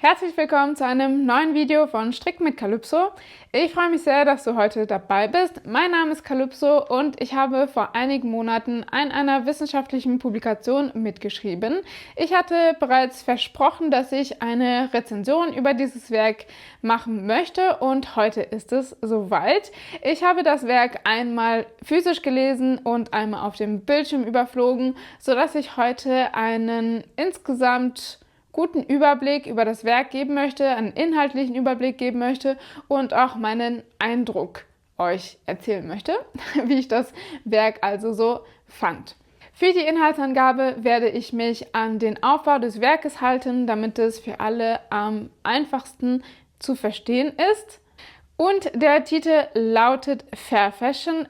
Herzlich willkommen zu einem neuen Video von Strick mit Calypso. Ich freue mich sehr, dass du heute dabei bist. Mein Name ist Calypso und ich habe vor einigen Monaten an einer wissenschaftlichen Publikation mitgeschrieben. Ich hatte bereits versprochen, dass ich eine Rezension über dieses Werk machen möchte und heute ist es soweit. Ich habe das Werk einmal physisch gelesen und einmal auf dem Bildschirm überflogen, sodass ich heute einen insgesamt guten Überblick über das Werk geben möchte, einen inhaltlichen Überblick geben möchte und auch meinen Eindruck euch erzählen möchte, wie ich das Werk also so fand. Für die Inhaltsangabe werde ich mich an den Aufbau des Werkes halten, damit es für alle am einfachsten zu verstehen ist. Und der Titel lautet Fair Fashion,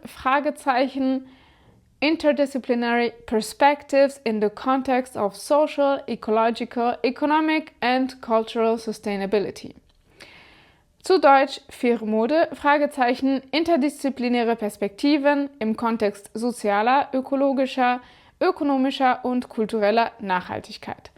Interdisciplinary Perspectives in the Context of Social, Ecological, Economic and Cultural Sustainability. Zu Deutsch faire Mode, interdisziplinäre Perspektiven im Kontext sozialer, ökologischer, ökonomischer und kultureller Nachhaltigkeit.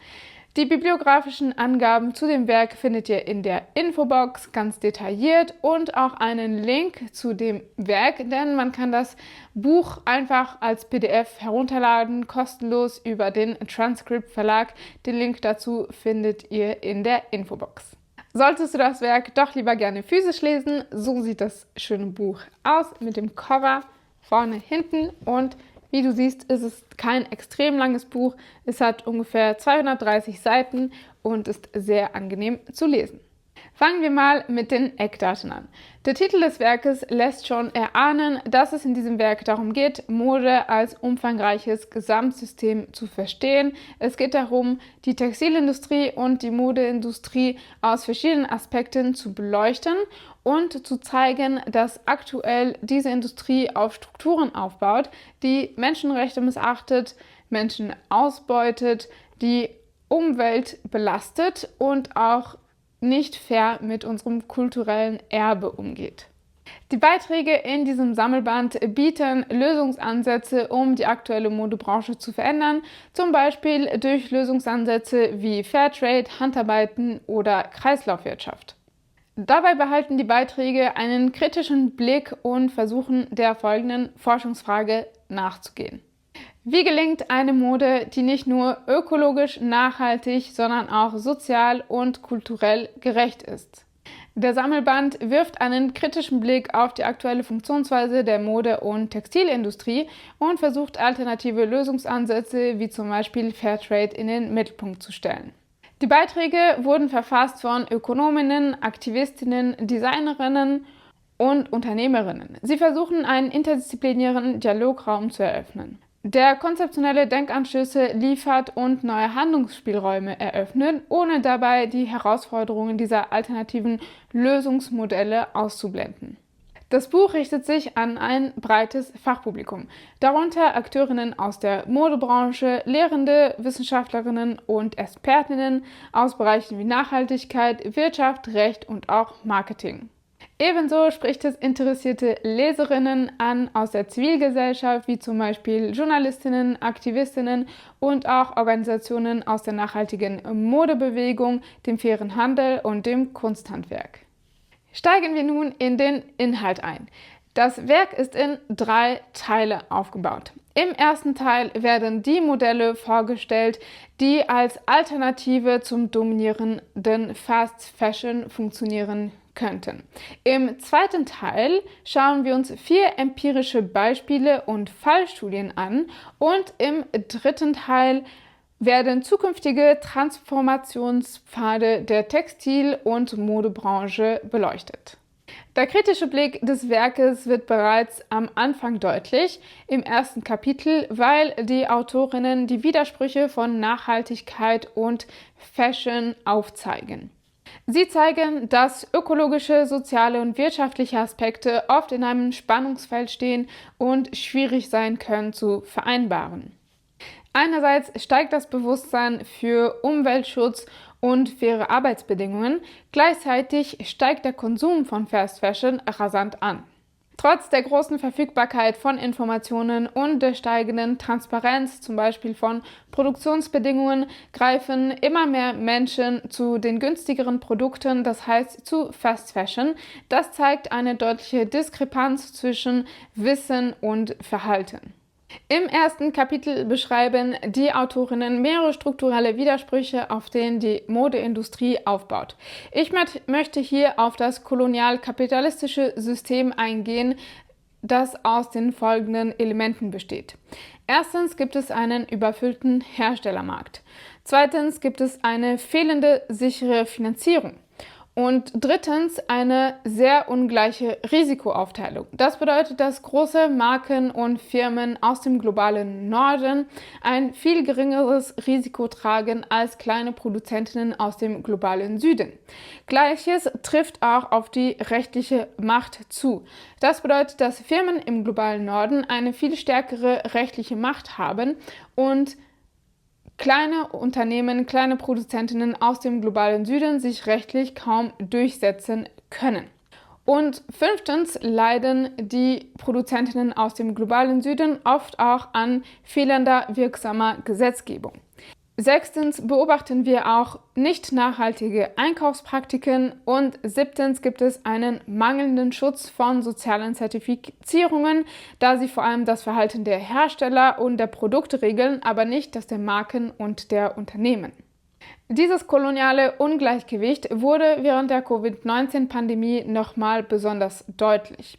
Die bibliografischen Angaben zu dem Werk findet ihr in der Infobox ganz detailliert und auch einen Link zu dem Werk, denn man kann das Buch einfach als PDF herunterladen, kostenlos über den Transcript Verlag. Den Link dazu findet ihr in der Infobox. Solltest du das Werk doch lieber gerne physisch lesen, so sieht das schöne Buch aus mit dem Cover vorne, hinten und wie du siehst, ist es kein extrem langes Buch. Es hat ungefähr 230 Seiten und ist sehr angenehm zu lesen. Fangen wir mal mit den Eckdaten an. Der Titel des Werkes lässt schon erahnen, dass es in diesem Werk darum geht, Mode als umfangreiches Gesamtsystem zu verstehen. Es geht darum, die Textilindustrie und die Modeindustrie aus verschiedenen Aspekten zu beleuchten und zu zeigen, dass aktuell diese Industrie auf Strukturen aufbaut, die Menschenrechte missachtet, Menschen ausbeutet, die Umwelt belastet und auch nicht fair mit unserem kulturellen Erbe umgeht. Die Beiträge in diesem Sammelband bieten Lösungsansätze, um die aktuelle Modebranche zu verändern, zum Beispiel durch Lösungsansätze wie Fairtrade, Handarbeiten oder Kreislaufwirtschaft. Dabei behalten die Beiträge einen kritischen Blick und versuchen der folgenden Forschungsfrage nachzugehen. Wie gelingt eine Mode, die nicht nur ökologisch nachhaltig, sondern auch sozial und kulturell gerecht ist? Der Sammelband wirft einen kritischen Blick auf die aktuelle Funktionsweise der Mode- und Textilindustrie und versucht alternative Lösungsansätze wie zum Beispiel Fairtrade in den Mittelpunkt zu stellen. Die Beiträge wurden verfasst von Ökonominnen, Aktivistinnen, Designerinnen und Unternehmerinnen. Sie versuchen, einen interdisziplinären Dialograum zu eröffnen, der konzeptionelle Denkanstöße liefert und neue Handlungsspielräume eröffnet, ohne dabei die Herausforderungen dieser alternativen Lösungsmodelle auszublenden. Das Buch richtet sich an ein breites Fachpublikum, darunter Akteurinnen aus der Modebranche, Lehrende, Wissenschaftlerinnen und Expertinnen aus Bereichen wie Nachhaltigkeit, Wirtschaft, Recht und auch Marketing. Ebenso spricht es interessierte Leserinnen an aus der Zivilgesellschaft, wie zum Beispiel Journalistinnen, Aktivistinnen und auch Organisationen aus der nachhaltigen Modebewegung, dem fairen Handel und dem Kunsthandwerk. Steigen wir nun in den Inhalt ein. Das Werk ist in 3 Teile aufgebaut. Im ersten Teil werden die Modelle vorgestellt, die als Alternative zum dominierenden Fast Fashion funktionieren könnten. Im zweiten Teil schauen wir uns 4 empirische Beispiele und Fallstudien an und im dritten Teil werden zukünftige Transformationspfade der Textil- und Modebranche beleuchtet. Der kritische Blick des Werkes wird bereits am Anfang deutlich, im ersten Kapitel, weil die Autorinnen die Widersprüche von Nachhaltigkeit und Fashion aufzeigen. Sie zeigen, dass ökologische, soziale und wirtschaftliche Aspekte oft in einem Spannungsfeld stehen und schwierig sein können zu vereinbaren. Einerseits steigt das Bewusstsein für Umweltschutz und faire Arbeitsbedingungen, gleichzeitig steigt der Konsum von Fast Fashion rasant an. Trotz der großen Verfügbarkeit von Informationen und der steigenden Transparenz, zum Beispiel von Produktionsbedingungen, greifen immer mehr Menschen zu den günstigeren Produkten, das heißt zu Fast Fashion. Das zeigt eine deutliche Diskrepanz zwischen Wissen und Verhalten. Im ersten Kapitel beschreiben die Autorinnen mehrere strukturelle Widersprüche, auf denen die Modeindustrie aufbaut. Ich möchte hier auf das kolonial-kapitalistische System eingehen, das aus den folgenden Elementen besteht. Erstens gibt es einen überfüllten Herstellermarkt. Zweitens gibt es eine fehlende sichere Finanzierung. Und drittens eine sehr ungleiche Risikoaufteilung. Das bedeutet, dass große Marken und Firmen aus dem globalen Norden ein viel geringeres Risiko tragen als kleine Produzentinnen aus dem globalen Süden. Gleiches trifft auch auf die rechtliche Macht zu. Das bedeutet, dass Firmen im globalen Norden eine viel stärkere rechtliche Macht haben und kleine Unternehmen, kleine Produzentinnen aus dem globalen Süden sich rechtlich kaum durchsetzen können. Und fünftens leiden die Produzentinnen aus dem globalen Süden oft auch an fehlender wirksamer Gesetzgebung. Sechstens beobachten wir auch nicht nachhaltige Einkaufspraktiken und siebtens gibt es einen mangelnden Schutz von sozialen Zertifizierungen, da sie vor allem das Verhalten der Hersteller und der Produkte regeln, aber nicht das der Marken und der Unternehmen. Dieses koloniale Ungleichgewicht wurde während der Covid-19-Pandemie nochmal besonders deutlich.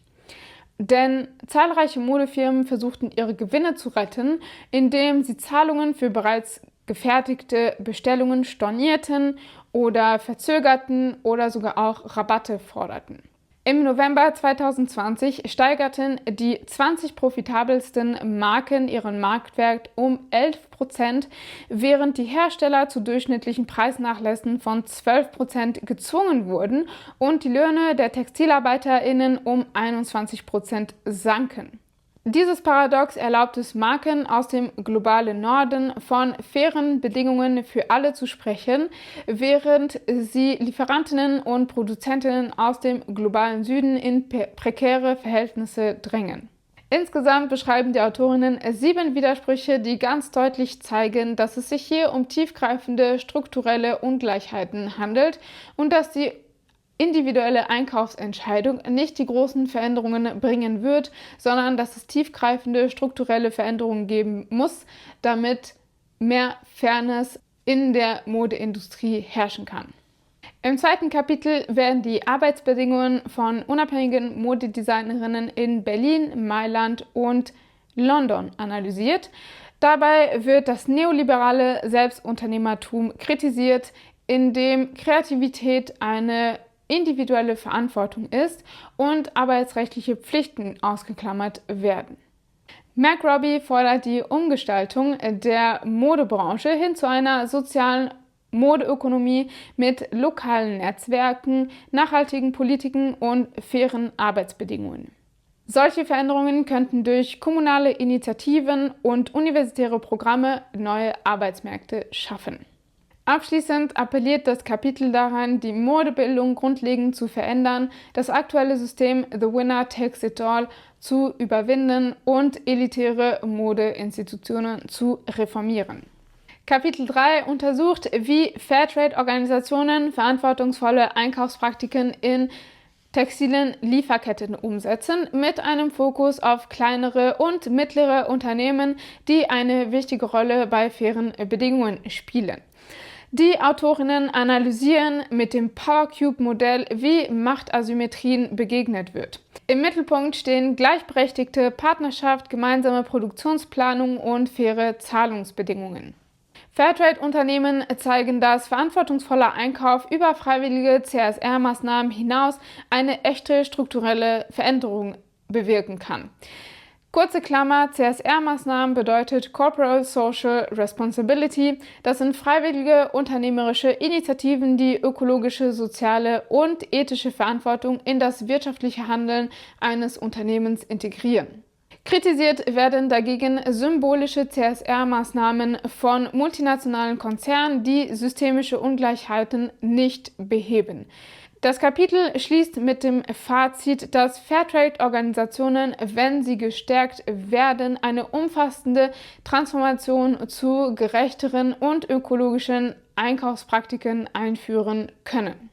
Denn zahlreiche Modefirmen versuchten ihre Gewinne zu retten, indem sie Zahlungen für bereits gefertigte Bestellungen stornierten oder verzögerten oder sogar auch Rabatte forderten. Im November 2020 steigerten die 20 profitabelsten Marken ihren Marktwert um 11%, während die Hersteller zu durchschnittlichen Preisnachlässen von 12% gezwungen wurden und die Löhne der TextilarbeiterInnen um 21% sanken. Dieses Paradox erlaubt es Marken aus dem globalen Norden, von fairen Bedingungen für alle zu sprechen, während sie Lieferantinnen und Produzentinnen aus dem globalen Süden in prekäre Verhältnisse drängen. Insgesamt beschreiben die Autorinnen 7 Widersprüche, die ganz deutlich zeigen, dass es sich hier um tiefgreifende strukturelle Ungleichheiten handelt und dass die individuelle Einkaufsentscheidung nicht die großen Veränderungen bringen wird, sondern dass es tiefgreifende strukturelle Veränderungen geben muss, damit mehr Fairness in der Modeindustrie herrschen kann. Im zweiten Kapitel werden die Arbeitsbedingungen von unabhängigen Modedesignerinnen in Berlin, Mailand und London analysiert. Dabei wird das neoliberale Selbstunternehmertum kritisiert, in dem Kreativität eine individuelle Verantwortung ist und arbeitsrechtliche Pflichten ausgeklammert werden. Mark Robbie fordert die Umgestaltung der Modebranche hin zu einer sozialen Modeökonomie mit lokalen Netzwerken, nachhaltigen Politiken und fairen Arbeitsbedingungen. Solche Veränderungen könnten durch kommunale Initiativen und universitäre Programme neue Arbeitsmärkte schaffen. Abschließend appelliert das Kapitel daran, die Modebildung grundlegend zu verändern, das aktuelle System The Winner Takes It All zu überwinden und elitäre Modeinstitutionen zu reformieren. Kapitel 3 untersucht, wie Fairtrade-Organisationen verantwortungsvolle Einkaufspraktiken in textilen Lieferketten umsetzen, mit einem Fokus auf kleinere und mittlere Unternehmen, die eine wichtige Rolle bei fairen Bedingungen spielen. Die Autorinnen analysieren mit dem Power Cube-Modell, wie Machtasymmetrien begegnet wird. Im Mittelpunkt stehen gleichberechtigte Partnerschaft, gemeinsame Produktionsplanung und faire Zahlungsbedingungen. Fairtrade-Unternehmen zeigen, dass verantwortungsvoller Einkauf über freiwillige CSR-Maßnahmen hinaus eine echte strukturelle Veränderung bewirken kann. Kurze Klammer, CSR-Maßnahmen bedeutet Corporate Social Responsibility. Das sind freiwillige unternehmerische Initiativen, die ökologische, soziale und ethische Verantwortung in das wirtschaftliche Handeln eines Unternehmens integrieren. Kritisiert werden dagegen symbolische CSR-Maßnahmen von multinationalen Konzernen, die systemische Ungleichheiten nicht beheben. Das Kapitel schließt mit dem Fazit, dass Fairtrade-Organisationen, wenn sie gestärkt werden, eine umfassende Transformation zu gerechteren und ökologischen Einkaufspraktiken einführen können.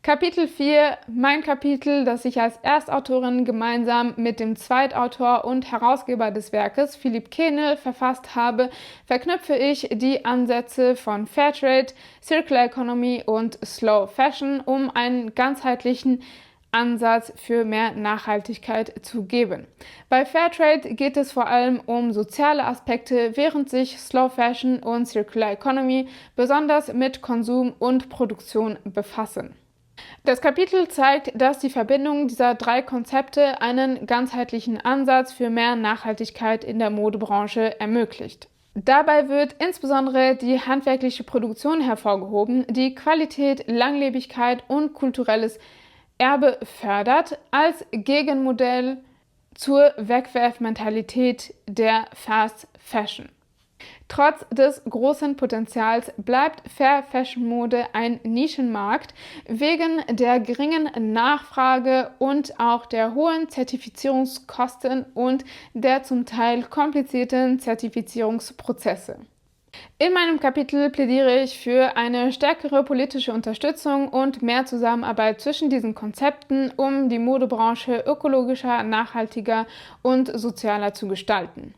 Kapitel 4, mein Kapitel, das ich als Erstautorin gemeinsam mit dem Zweitautor und Herausgeber des Werkes, Philipp Kehnel, verfasst habe, verknüpfe ich die Ansätze von Fairtrade, Circular Economy und Slow Fashion, um einen ganzheitlichen Ansatz für mehr Nachhaltigkeit zu geben. Bei Fairtrade geht es vor allem um soziale Aspekte, während sich Slow Fashion und Circular Economy besonders mit Konsum und Produktion befassen. Das Kapitel zeigt, dass die Verbindung dieser drei Konzepte einen ganzheitlichen Ansatz für mehr Nachhaltigkeit in der Modebranche ermöglicht. Dabei wird insbesondere die handwerkliche Produktion hervorgehoben, die Qualität, Langlebigkeit und kulturelles Erbe fördert, als Gegenmodell zur Wegwerfmentalität der Fast Fashion. Trotz des großen Potenzials bleibt Fair Fashion Mode ein Nischenmarkt wegen der geringen Nachfrage und auch der hohen Zertifizierungskosten und der zum Teil komplizierten Zertifizierungsprozesse. In meinem Kapitel plädiere ich für eine stärkere politische Unterstützung und mehr Zusammenarbeit zwischen diesen Konzepten, um die Modebranche ökologischer, nachhaltiger und sozialer zu gestalten.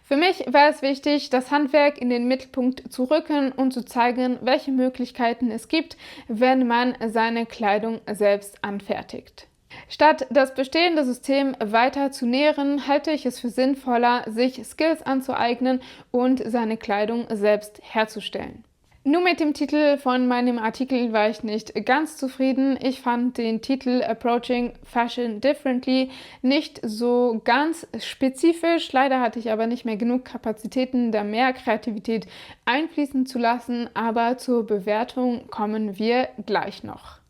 Für mich war es wichtig, das Handwerk in den Mittelpunkt zu rücken und zu zeigen, welche Möglichkeiten es gibt, wenn man seine Kleidung selbst anfertigt. Statt das bestehende System weiter zu nähren, halte ich es für sinnvoller, sich Skills anzueignen und seine Kleidung selbst herzustellen. Nur mit dem Titel von meinem Artikel war ich nicht ganz zufrieden. Ich fand den Titel Approaching Fashion Differently nicht so ganz spezifisch. Leider hatte ich aber nicht mehr genug Kapazitäten, da mehr Kreativität einfließen zu lassen. Aber zur Bewertung kommen wir gleich noch.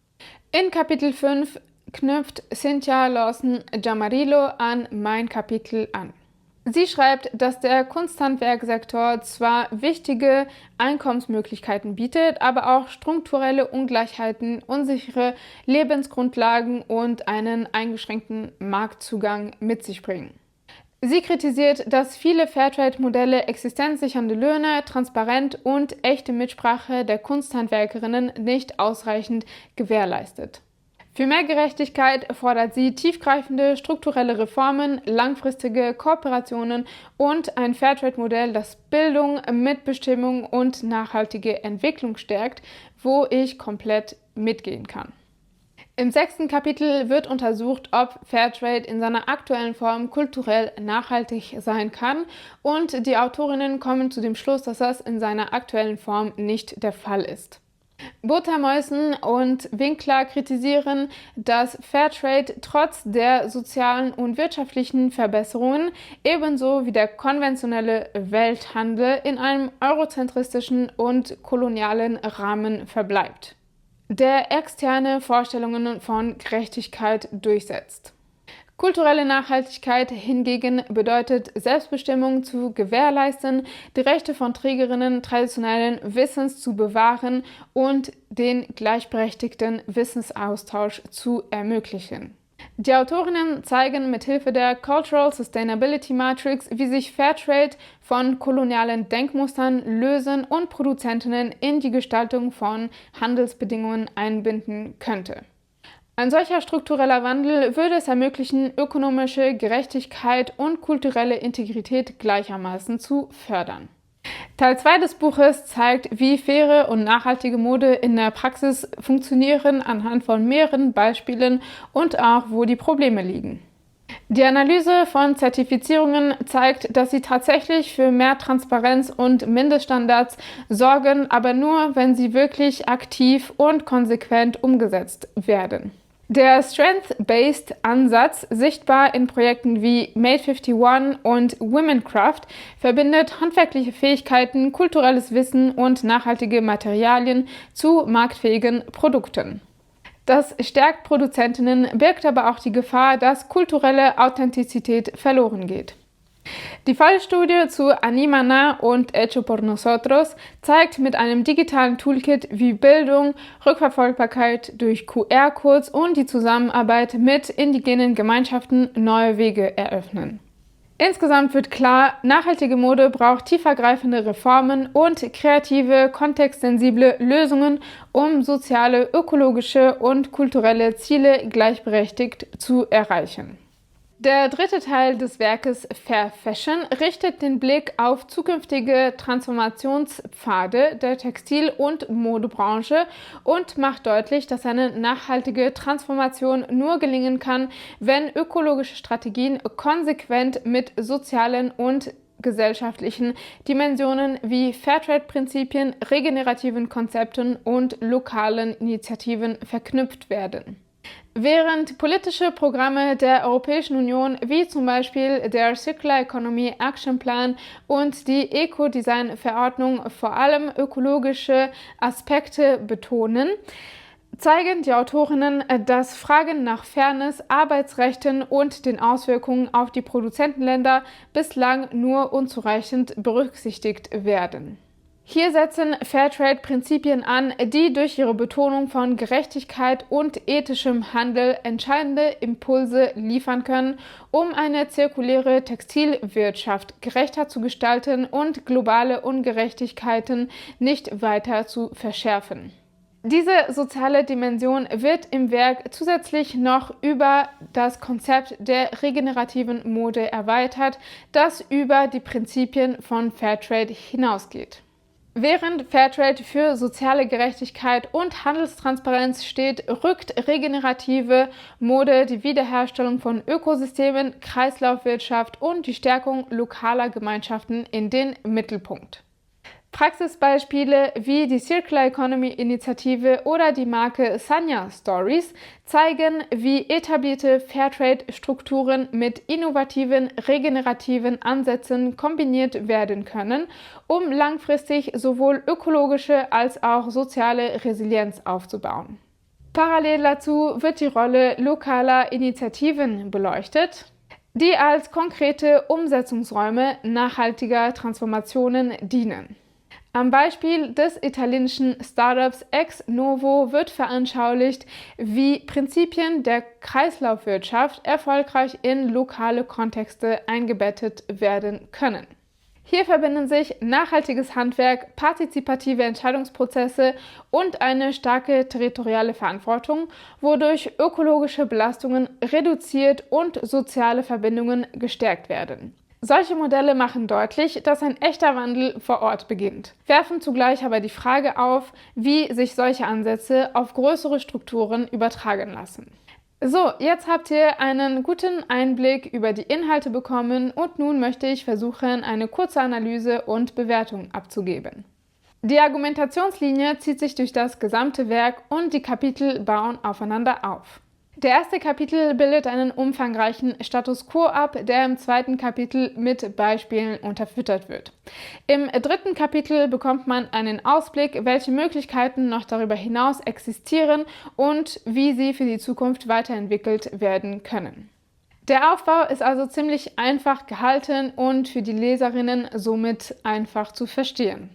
In Kapitel 5 knüpft Cynthia Lawson-Giamarilo an mein Kapitel an. Sie schreibt, dass der Kunsthandwerksektor zwar wichtige Einkommensmöglichkeiten bietet, aber auch strukturelle Ungleichheiten, unsichere Lebensgrundlagen und einen eingeschränkten Marktzugang mit sich bringen. Sie kritisiert, dass viele Fairtrade-Modelle existenzsichernde Löhne, Transparenz und echte Mitsprache der Kunsthandwerkerinnen nicht ausreichend gewährleistet. Für mehr Gerechtigkeit fordert sie tiefgreifende strukturelle Reformen, langfristige Kooperationen und ein Fairtrade-Modell, das Bildung, Mitbestimmung und nachhaltige Entwicklung stärkt, wo ich komplett mitgehen kann. Im 6. Kapitel wird untersucht, ob Fairtrade in seiner aktuellen Form kulturell nachhaltig sein kann, und die Autorinnen kommen zu dem Schluss, dass das in seiner aktuellen Form nicht der Fall ist. Botha-Meussen und Winkler kritisieren, dass Fairtrade trotz der sozialen und wirtschaftlichen Verbesserungen ebenso wie der konventionelle Welthandel in einem eurozentristischen und kolonialen Rahmen verbleibt, der externe Vorstellungen von Gerechtigkeit durchsetzt. Kulturelle Nachhaltigkeit hingegen bedeutet, Selbstbestimmung zu gewährleisten, die Rechte von Trägerinnen traditionellen Wissens zu bewahren und den gleichberechtigten Wissensaustausch zu ermöglichen. Die Autorinnen zeigen mithilfe der Cultural Sustainability Matrix, wie sich Fairtrade von kolonialen Denkmustern lösen und Produzentinnen in die Gestaltung von Handelsbedingungen einbinden könnte. Ein solcher struktureller Wandel würde es ermöglichen, ökonomische Gerechtigkeit und kulturelle Integrität gleichermaßen zu fördern. Teil 2 des Buches zeigt, wie faire und nachhaltige Mode in der Praxis funktionieren, anhand von mehreren Beispielen und auch, wo die Probleme liegen. Die Analyse von Zertifizierungen zeigt, dass sie tatsächlich für mehr Transparenz und Mindeststandards sorgen, aber nur, wenn sie wirklich aktiv und konsequent umgesetzt werden. Der Strength-Based Ansatz, sichtbar in Projekten wie Made 51 und Womencraft, verbindet handwerkliche Fähigkeiten, kulturelles Wissen und nachhaltige Materialien zu marktfähigen Produkten. Das stärkt Produzentinnen, birgt aber auch die Gefahr, dass kulturelle Authentizität verloren geht. Die Fallstudie zu Animana und Hecho por Nosotros zeigt mit einem digitalen Toolkit, wie Bildung, Rückverfolgbarkeit durch QR-Codes und die Zusammenarbeit mit indigenen Gemeinschaften neue Wege eröffnen. Insgesamt wird klar, nachhaltige Mode braucht tiefergreifende Reformen und kreative, kontextsensible Lösungen, um soziale, ökologische und kulturelle Ziele gleichberechtigt zu erreichen. Der dritte Teil des Werkes Fair Fashion richtet den Blick auf zukünftige Transformationspfade der Textil- und Modebranche und macht deutlich, dass eine nachhaltige Transformation nur gelingen kann, wenn ökologische Strategien konsequent mit sozialen und gesellschaftlichen Dimensionen wie Fairtrade-Prinzipien, regenerativen Konzepten und lokalen Initiativen verknüpft werden. Während politische Programme der Europäischen Union wie zum Beispiel der Circular Economy Action Plan und die Eco-Design-Verordnung vor allem ökologische Aspekte betonen, zeigen die Autorinnen, dass Fragen nach Fairness, Arbeitsrechten und den Auswirkungen auf die Produzentenländer bislang nur unzureichend berücksichtigt werden. Hier setzen Fairtrade-Prinzipien an, die durch ihre Betonung von Gerechtigkeit und ethischem Handel entscheidende Impulse liefern können, um eine zirkuläre Textilwirtschaft gerechter zu gestalten und globale Ungerechtigkeiten nicht weiter zu verschärfen. Diese soziale Dimension wird im Werk zusätzlich noch über das Konzept der regenerativen Mode erweitert, das über die Prinzipien von Fairtrade hinausgeht. Während Fairtrade für soziale Gerechtigkeit und Handelstransparenz steht, rückt regenerative Mode die Wiederherstellung von Ökosystemen, Kreislaufwirtschaft und die Stärkung lokaler Gemeinschaften in den Mittelpunkt. Praxisbeispiele wie die Circular Economy Initiative oder die Marke Sanya Stories zeigen, wie etablierte Fairtrade-Strukturen mit innovativen, regenerativen Ansätzen kombiniert werden können, um langfristig sowohl ökologische als auch soziale Resilienz aufzubauen. Parallel dazu wird die Rolle lokaler Initiativen beleuchtet, die als konkrete Umsetzungsräume nachhaltiger Transformationen dienen. Am Beispiel des italienischen Startups Ex Novo wird veranschaulicht, wie Prinzipien der Kreislaufwirtschaft erfolgreich in lokale Kontexte eingebettet werden können. Hier verbinden sich nachhaltiges Handwerk, partizipative Entscheidungsprozesse und eine starke territoriale Verantwortung, wodurch ökologische Belastungen reduziert und soziale Verbindungen gestärkt werden. Solche Modelle machen deutlich, dass ein echter Wandel vor Ort beginnt, werfen zugleich aber die Frage auf, wie sich solche Ansätze auf größere Strukturen übertragen lassen. So, jetzt habt ihr einen guten Einblick über die Inhalte bekommen und nun möchte ich versuchen, eine kurze Analyse und Bewertung abzugeben. Die Argumentationslinie zieht sich durch das gesamte Werk und die Kapitel bauen aufeinander auf. Der erste Kapitel bildet einen umfangreichen Status quo ab, der im zweiten Kapitel mit Beispielen unterfüttert wird. Im dritten Kapitel bekommt man einen Ausblick, welche Möglichkeiten noch darüber hinaus existieren und wie sie für die Zukunft weiterentwickelt werden können. Der Aufbau ist also ziemlich einfach gehalten und für die Leserinnen somit einfach zu verstehen.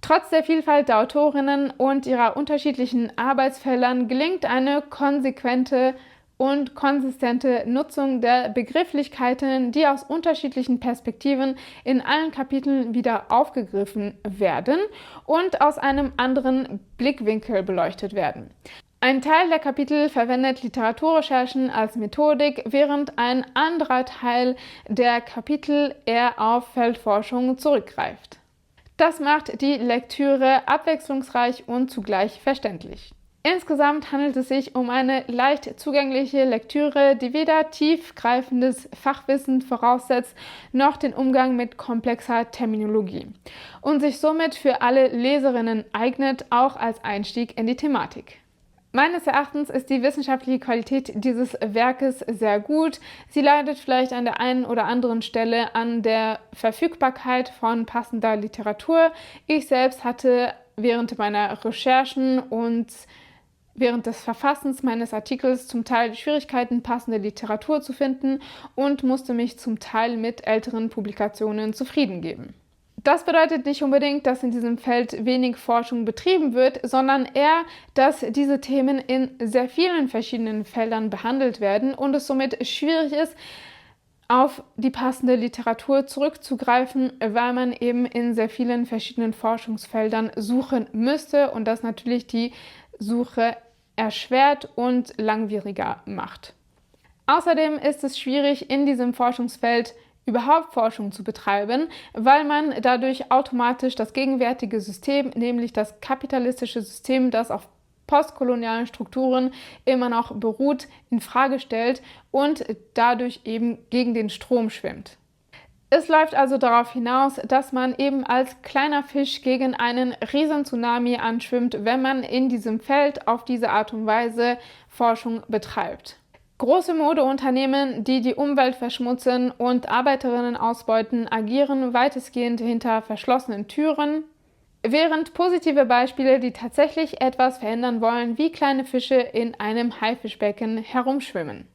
Trotz der Vielfalt der Autorinnen und ihrer unterschiedlichen Arbeitsfeldern gelingt eine konsequente und konsistente Nutzung der Begrifflichkeiten, die aus unterschiedlichen Perspektiven in allen Kapiteln wieder aufgegriffen werden und aus einem anderen Blickwinkel beleuchtet werden. Ein Teil der Kapitel verwendet Literaturrecherchen als Methodik, während ein anderer Teil der Kapitel eher auf Feldforschung zurückgreift. Das macht die Lektüre abwechslungsreich und zugleich verständlich. Insgesamt handelt es sich um eine leicht zugängliche Lektüre, die weder tiefgreifendes Fachwissen voraussetzt, noch den Umgang mit komplexer Terminologie und sich somit für alle Leserinnen eignet, auch als Einstieg in die Thematik. Meines Erachtens ist die wissenschaftliche Qualität dieses Werkes sehr gut. Sie leidet vielleicht an der einen oder anderen Stelle an der Verfügbarkeit von passender Literatur. Ich selbst hatte während meiner Recherchen und während des Verfassens meines Artikels zum Teil Schwierigkeiten, passende Literatur zu finden und musste mich zum Teil mit älteren Publikationen zufrieden geben. Das bedeutet nicht unbedingt, dass in diesem Feld wenig Forschung betrieben wird, sondern eher, dass diese Themen in sehr vielen verschiedenen Feldern behandelt werden und es somit schwierig ist, auf die passende Literatur zurückzugreifen, weil man eben in sehr vielen verschiedenen Forschungsfeldern suchen müsste und das natürlich die Suche erschwert und langwieriger macht. Außerdem ist es schwierig, in diesem Forschungsfeld überhaupt Forschung zu betreiben, weil man dadurch automatisch das gegenwärtige System, nämlich das kapitalistische System, das auf postkolonialen Strukturen immer noch beruht, in Frage stellt und dadurch eben gegen den Strom schwimmt. Es läuft also darauf hinaus, dass man eben als kleiner Fisch gegen einen Riesen-Tsunami anschwimmt, wenn man in diesem Feld auf diese Art und Weise Forschung betreibt. Große Modeunternehmen, die die Umwelt verschmutzen und Arbeiterinnen ausbeuten, agieren weitestgehend hinter verschlossenen Türen, während positive Beispiele, die tatsächlich etwas verändern wollen, wie kleine Fische in einem Haifischbecken herumschwimmen.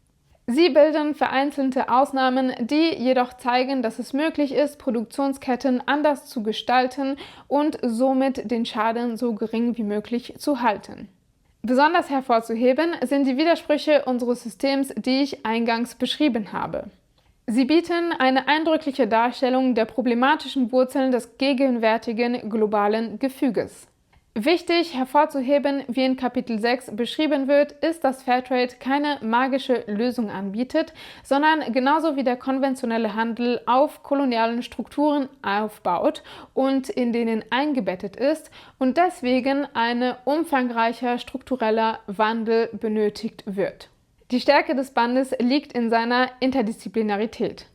Sie bilden vereinzelte Ausnahmen, die jedoch zeigen, dass es möglich ist, Produktionsketten anders zu gestalten und somit den Schaden so gering wie möglich zu halten. Besonders hervorzuheben sind die Widersprüche unseres Systems, die ich eingangs beschrieben habe. Sie bieten eine eindrückliche Darstellung der problematischen Wurzeln des gegenwärtigen globalen Gefüges. Wichtig hervorzuheben, wie in Kapitel 6 beschrieben wird, ist, dass Fairtrade keine magische Lösung anbietet, sondern genauso wie der konventionelle Handel auf kolonialen Strukturen aufbaut und in denen eingebettet ist und deswegen ein umfangreicher struktureller Wandel benötigt wird. Die Stärke des Bandes liegt in seiner Interdisziplinarität.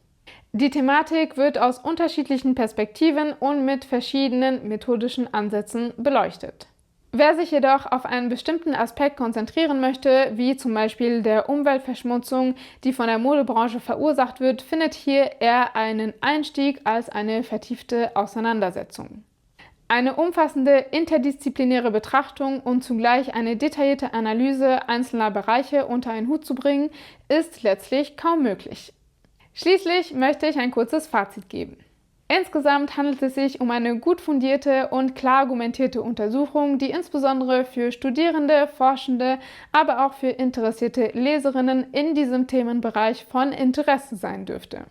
Die Thematik wird aus unterschiedlichen Perspektiven und mit verschiedenen methodischen Ansätzen beleuchtet. Wer sich jedoch auf einen bestimmten Aspekt konzentrieren möchte, wie zum Beispiel der Umweltverschmutzung, die von der Modebranche verursacht wird, findet hier eher einen Einstieg als eine vertiefte Auseinandersetzung. Eine umfassende interdisziplinäre Betrachtung und zugleich eine detaillierte Analyse einzelner Bereiche unter einen Hut zu bringen, ist letztlich kaum möglich. Schließlich möchte ich ein kurzes Fazit geben. Insgesamt handelt es sich um eine gut fundierte und klar argumentierte Untersuchung, die insbesondere für Studierende, Forschende, aber auch für interessierte Leserinnen in diesem Themenbereich von Interesse sein dürfte.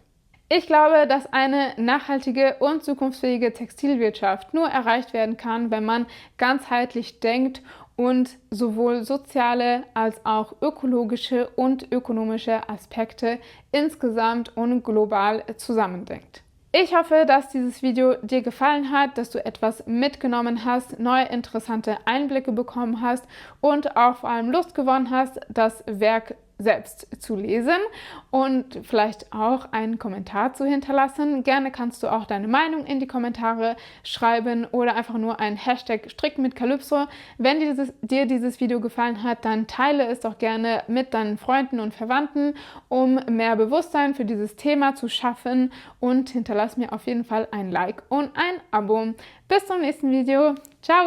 Ich glaube, dass eine nachhaltige und zukunftsfähige Textilwirtschaft nur erreicht werden kann, wenn man ganzheitlich denkt und sowohl soziale als auch ökologische und ökonomische Aspekte insgesamt und global zusammendenkt. Ich hoffe, dass dieses Video dir gefallen hat, dass du etwas mitgenommen hast, neue interessante Einblicke bekommen hast und auch vor allem Lust gewonnen hast, das Werk selbst zu lesen und vielleicht auch einen Kommentar zu hinterlassen. Gerne kannst du auch deine Meinung in die Kommentare schreiben oder einfach nur ein Hashtag Stricken mit Calypso. Wenn dir dieses Video gefallen hat, dann teile es doch gerne mit deinen Freunden und Verwandten, um mehr Bewusstsein für dieses Thema zu schaffen, und hinterlass mir auf jeden Fall ein Like und ein Abo. Bis zum nächsten Video. Ciao!